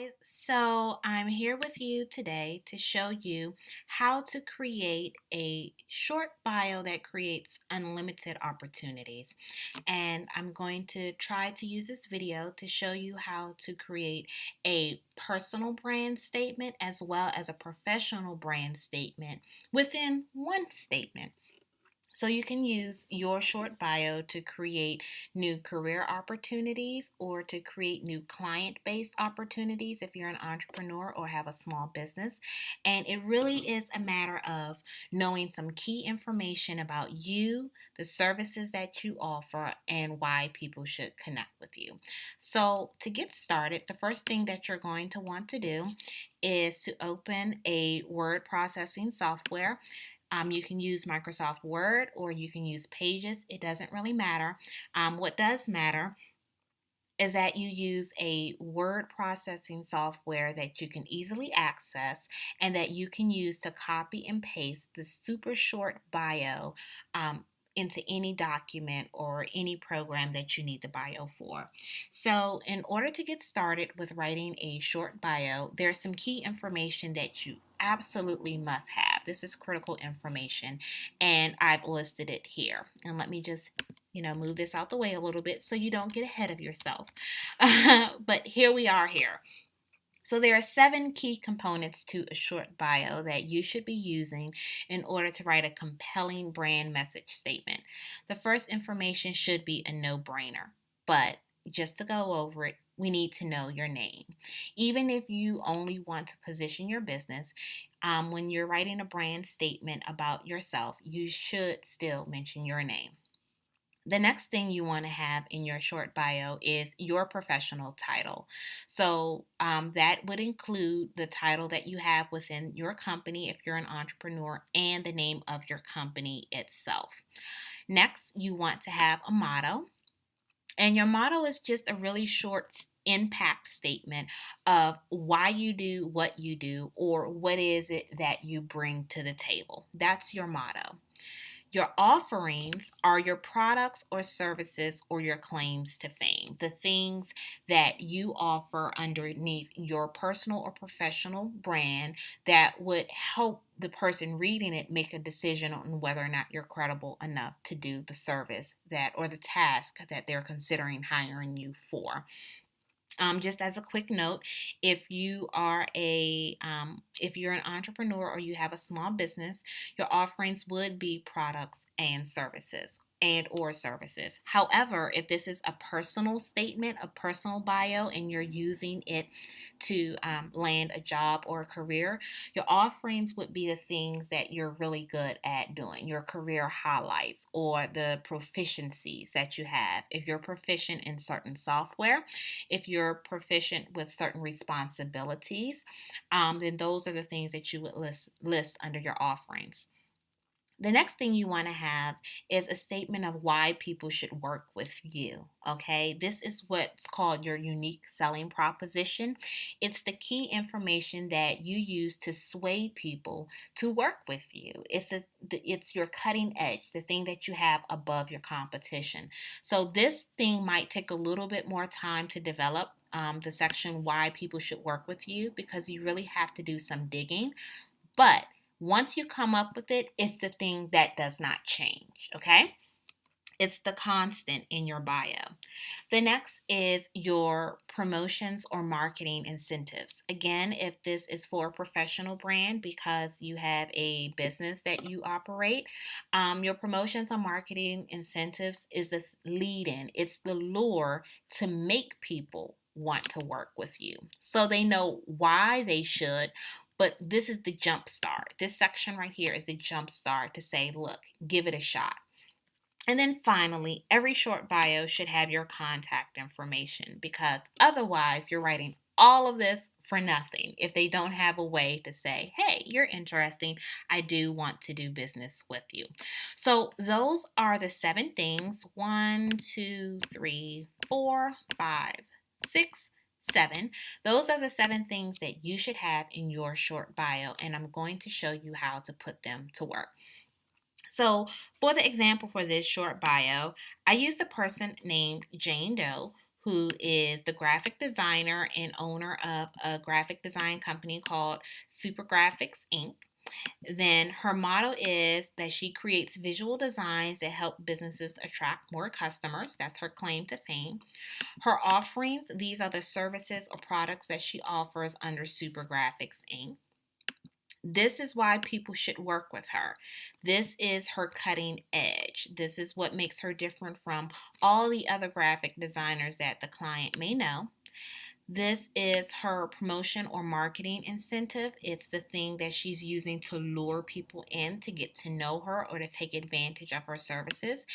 guys. So I'm here with you today to show you how to create a short bio that creates unlimited opportunities. And I'm going to try to use this video to show you how to create a personal brand statement as well as a professional brand statement within one statement. So you can use your short bio to create new career opportunities or to create new client-based opportunities if you're an entrepreneur or have a small business. And it really is a matter of knowing some key information about you, the services that you offer, and why people should connect with you. So to get started, the first thing that you're going to want to do is to open a word processing software. You can use Microsoft Word or you can use Pages. It doesn't really matter. What does matter is that you use a word processing software that you can easily access and that you can use to copy and paste the super short bio into any document or any program that you need the bio for. So, in order to get started with writing a short bio, there's some key information that you absolutely must have. This is critical information, and I've listed it here. And let me just move this out the way a little bit so you don't get ahead of yourself. But here we are here. So there are 7 key components to a short bio that you should be using in order to write a compelling brand message statement. The first information should be a no-brainer, but just to go over it, we need to know your name. Even if you only want to position your business, when you're writing a brand statement about yourself, you should still mention your name. The next thing you want to have in your short bio is your professional title. So that would include the title that you have within your company if you're an entrepreneur and the name of your company itself. Next, you want to have a motto. And your motto is just a really short impact statement of why you do what you do or what is it that you bring to the table. That's your motto. Your offerings are your products or services or your claims to fame, the things that you offer underneath your personal or professional brand that would help the person reading it make a decision on whether or not you're credible enough to do the service that or the task that they're considering hiring you for. Just as a quick note, if you're an entrepreneur or you have a small business, your offerings would be products and services and or services. However, if this is a personal statement, a personal bio, and you're using it to land a job or a career, your offerings would be the things that you're really good at doing, your career highlights or the proficiencies that you have. If you're proficient in certain software, if you're proficient with certain responsibilities, then those are the things that you would list under your offerings. The next thing you want to have is a statement of why people should work with you. Okay, this is what's called your unique selling proposition. It's the key information that you use to sway people to work with you. It's your cutting edge, the thing that you have above your competition. So this thing might take a little bit more time to develop. The section why people should work with you, because you really have to do some digging. But once you come up with it, it's the thing that does not change, okay? It's the constant in your bio. The next is your promotions or marketing incentives. Again, if this is for a professional brand because you have a business that you operate, your promotions or marketing incentives is the lead in, it's the lure to make people want to work with you. So they know why they should, but this is the jump start. This section right here is the jump start to say, look, give it a shot. And then finally, every short bio should have your contact information, because otherwise you're writing all of this for nothing if they don't have a way to say, hey, you're interesting. I do want to do business with you. So those are the 7 things. 1, 2, 3, 4, 5, 6, 7. Those are the 7 things that you should have in your short bio, and I'm going to show you how to put them to work. So, for the example for this short bio, I used a person named Jane Doe who is the graphic designer and owner of a graphic design company called Super Graphics Inc. Then her motto is that she creates visual designs that help businesses attract more customers. That's her claim to fame. Her offerings, these are the services or products that she offers under Super Graphics Inc. This is why people should work with her. This is her cutting edge. This is what makes her different from all the other graphic designers that the client may know. This is her promotion or marketing incentive. It's the thing that she's using to lure people in to get to know her or to take advantage of her services.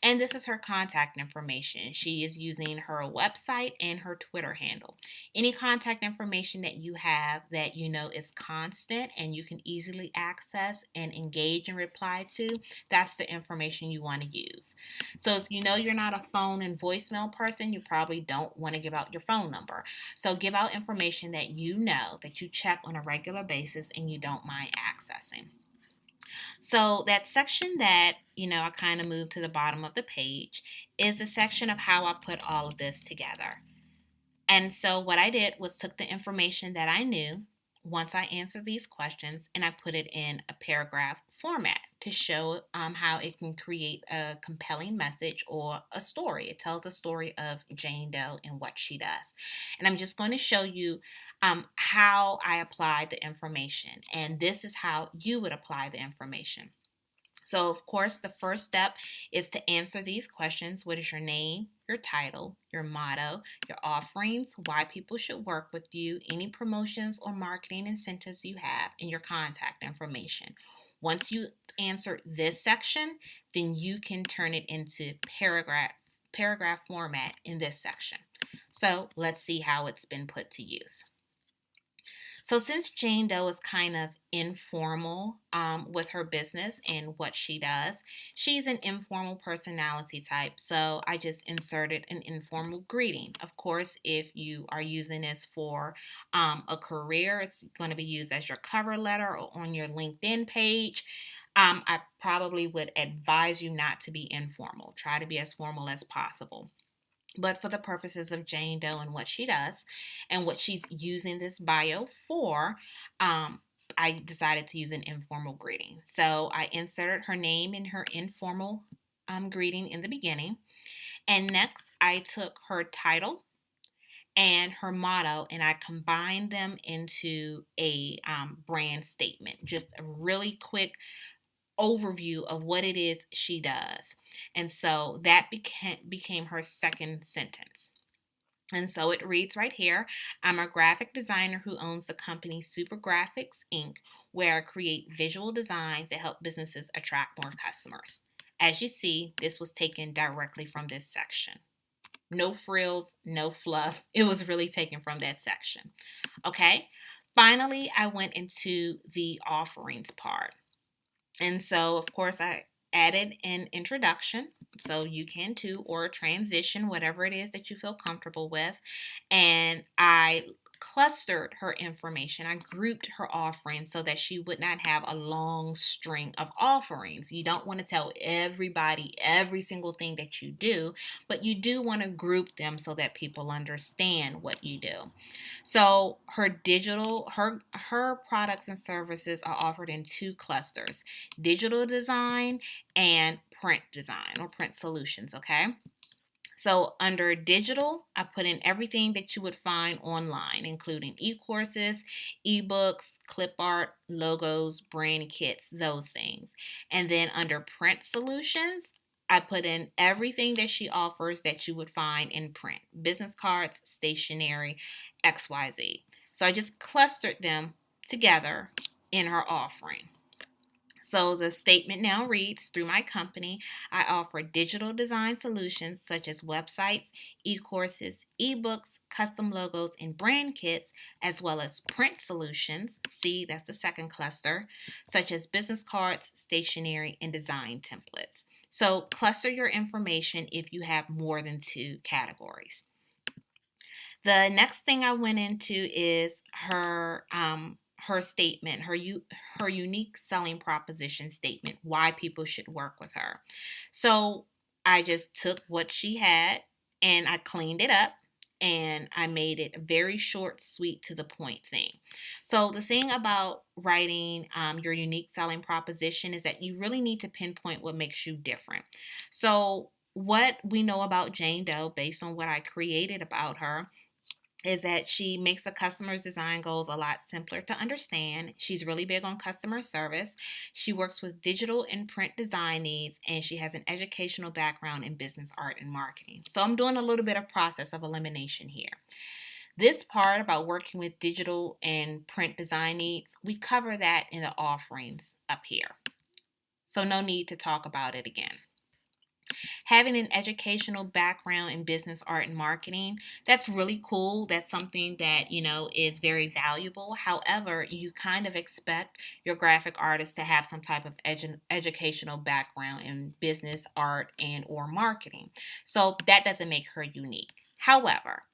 And this is her contact information. She is using her website and her Twitter handle. Any contact information that you have that you know is constant and you can easily access and engage and reply to, that's the information you want to use. So if you know you're not a phone and voicemail person, you probably don't want to give out your phone number. So give out information that you know, that you check on a regular basis and you don't mind accessing. So that section that, I kind of moved to the bottom of the page is the section of how I put all of this together. And so what I did was took the information that I knew once I answered these questions and I put it in a paragraph format to show how it can create a compelling message or a story. It tells the story of Jane Doe and what she does. And I'm just going to show you how I applied the information. And this is how you would apply the information. So, of course, the first step is to answer these questions. What is your name, your title, your motto, your offerings, why people should work with you, any promotions or marketing incentives you have, and your contact information. Once you answer this section, then you can turn it into paragraph format in this section. So, let's see how it's been put to use. So, since Jane Doe is kind of informal with her business and what she does, she's an informal personality type. So, I just inserted an informal greeting. Of course, if you are using this for a career, it's going to be used as your cover letter or on your LinkedIn page. I probably would advise you not to be informal. Try to be as formal as possible. But for the purposes of Jane Doe and what she does and what she's using this bio for, I decided to use an informal greeting. So I inserted her name in her informal greeting in the beginning. And next, I took her title and her motto and I combined them into a brand statement. Just a really quick overview of what it is she does. And so that became her second sentence. And so it reads right here, I'm a graphic designer who owns the company Super Graphics Inc., where I create visual designs that help businesses attract more customers. As you see, this was taken directly from this section. No frills, no fluff. It was really taken from that section. Okay. Finally, I went into the offerings part. And so, of course, I added an introduction, so you can too, or a transition, whatever it is that you feel comfortable with. And I clustered her information. I grouped her offerings so that she would not have a long string of offerings. You don't want to tell everybody every single thing that you do, but you do want to group them so that people understand what you do. So her products and services are offered in two clusters: digital design and print design or print solutions, okay? So under digital, I put in everything that you would find online, including e-courses, e-books, clip art, logos, brand kits, those things. And then under print solutions, I put in everything that she offers that you would find in print: business cards, stationery, XYZ. So I just clustered them together in her offering. So the statement now reads, through my company, I offer digital design solutions such as websites, e-courses, e-books, custom logos, and brand kits, as well as print solutions. See, that's the second cluster, such as business cards, stationery, and design templates. So cluster your information if you have more than two categories. The next thing I went into is her statement, her unique selling proposition statement, why people should work with her. So I just took what she had and I cleaned it up and I made it a very short, sweet, to the point thing. So the thing about writing your unique selling proposition is that you really need to pinpoint what makes you different. So what we know about Jane Doe, based on what I created about her, is that she makes a customer's design goals a lot simpler to understand. She's really big on customer service. She works with digital and print design needs, and she has an educational background in business, art, and marketing. So I'm doing a little bit of process of elimination here. This part about working with digital and print design needs, we cover that in the offerings up here. So no need to talk about it again. Having an educational background in business, art, and marketing, that's really cool. That's something that, is very valuable. However, you kind of expect your graphic artist to have some type of educational background in business, art, and or marketing. So that doesn't make her unique. However,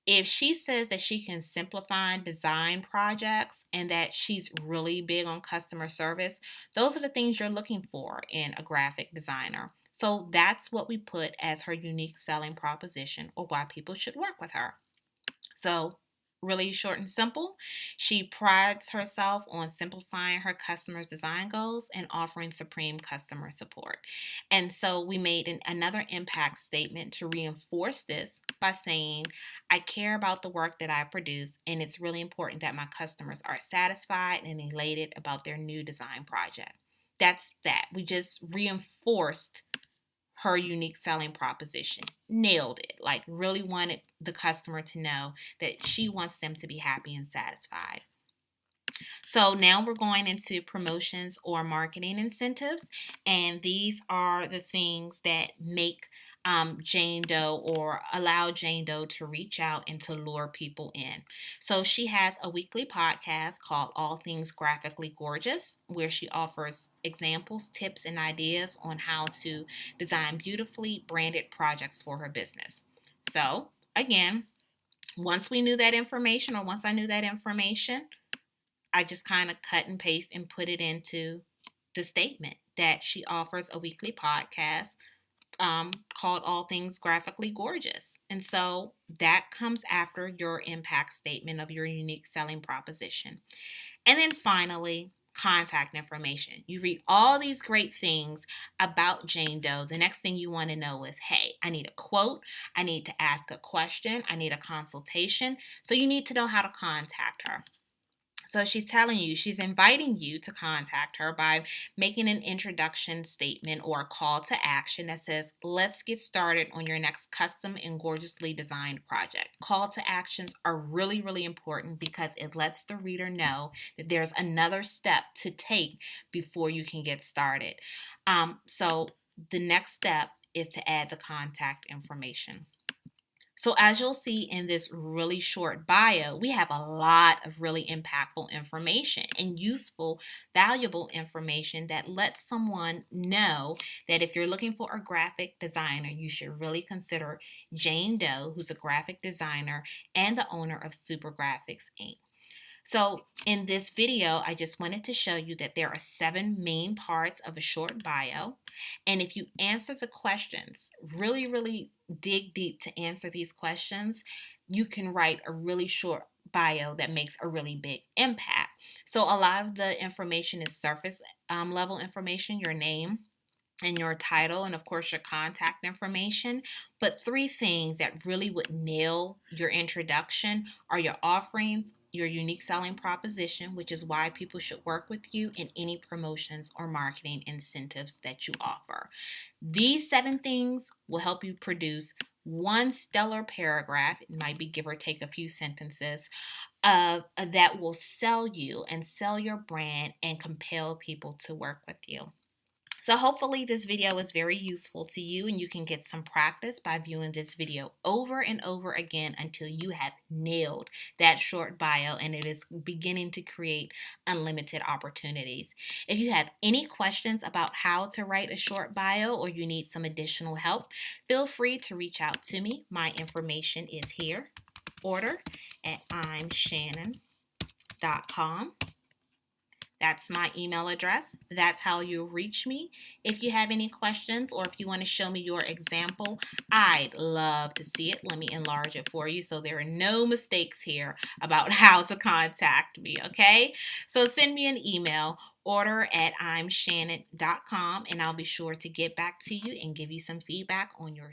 if she says that she can simplify design projects and that she's really big on customer service, those are the things you're looking for in a graphic designer. So that's what we put as her unique selling proposition, or why people should work with her. So really short and simple, she prides herself on simplifying her customers' design goals and offering supreme customer support. And so we made another impact statement to reinforce this by saying, I care about the work that I produce, and it's really important that my customers are satisfied and elated about their new design project. That's that. We just reinforced her unique selling proposition. Nailed it. Like, really wanted the customer to know that she wants them to be happy and satisfied. So now we're going into promotions or marketing incentives, and these are the things that make Jane Doe, or allow Jane Doe to reach out and to lure people in. So she has a weekly podcast called All Things Graphically Gorgeous, where she offers examples, tips, and ideas on how to design beautifully branded projects for her business. So again, once I knew that information, I just kind of cut and paste and put it into the statement that she offers a weekly podcast called All Things Graphically Gorgeous. And so that comes after your impact statement of your unique selling proposition. And then finally, contact information. You read all these great things about Jane Doe. The next thing you want to know is, hey, I need a quote. I need to ask a question. I need a consultation. So you need to know how to contact her. So she's inviting you to contact her by making an introduction statement or a call to action that says, let's get started on your next custom and gorgeously designed project. Call to actions are really, really important because it lets the reader know that there's another step to take before you can get started. So the next step is to add the contact information. So as you'll see in this really short bio, we have a lot of really impactful information and useful, valuable information that lets someone know that if you're looking for a graphic designer, you should really consider Jane Doe, who's a graphic designer and the owner of Super Graphics Inc. So in this video, I just wanted to show you that there are 7 main parts of a short bio. And if you answer the questions, really, really dig deep to answer these questions, you can write a really short bio that makes a really big impact. So a lot of the information is surface level information, your name and your title, and of course your contact information. But 3 things that really would nail your introduction are your offerings, your unique selling proposition, which is why people should work with you, in any promotions or marketing incentives that you offer. These 7 things will help you produce one stellar paragraph, it might be give or take a few sentences, that will sell you and sell your brand and compel people to work with you. So hopefully this video is very useful to you and you can get some practice by viewing this video over and over again until you have nailed that short bio and it is beginning to create unlimited opportunities. If you have any questions about how to write a short bio or you need some additional help, feel free to reach out to me. My information is here. Order at imshannon.com. That's my email address. That's how you'll reach me. If you have any questions or if you want to show me your example, I'd love to see it. Let me enlarge it for you so there are no mistakes here about how to contact me, okay? So send me an email, order@imshannon.com, and I'll be sure to get back to you and give you some feedback on your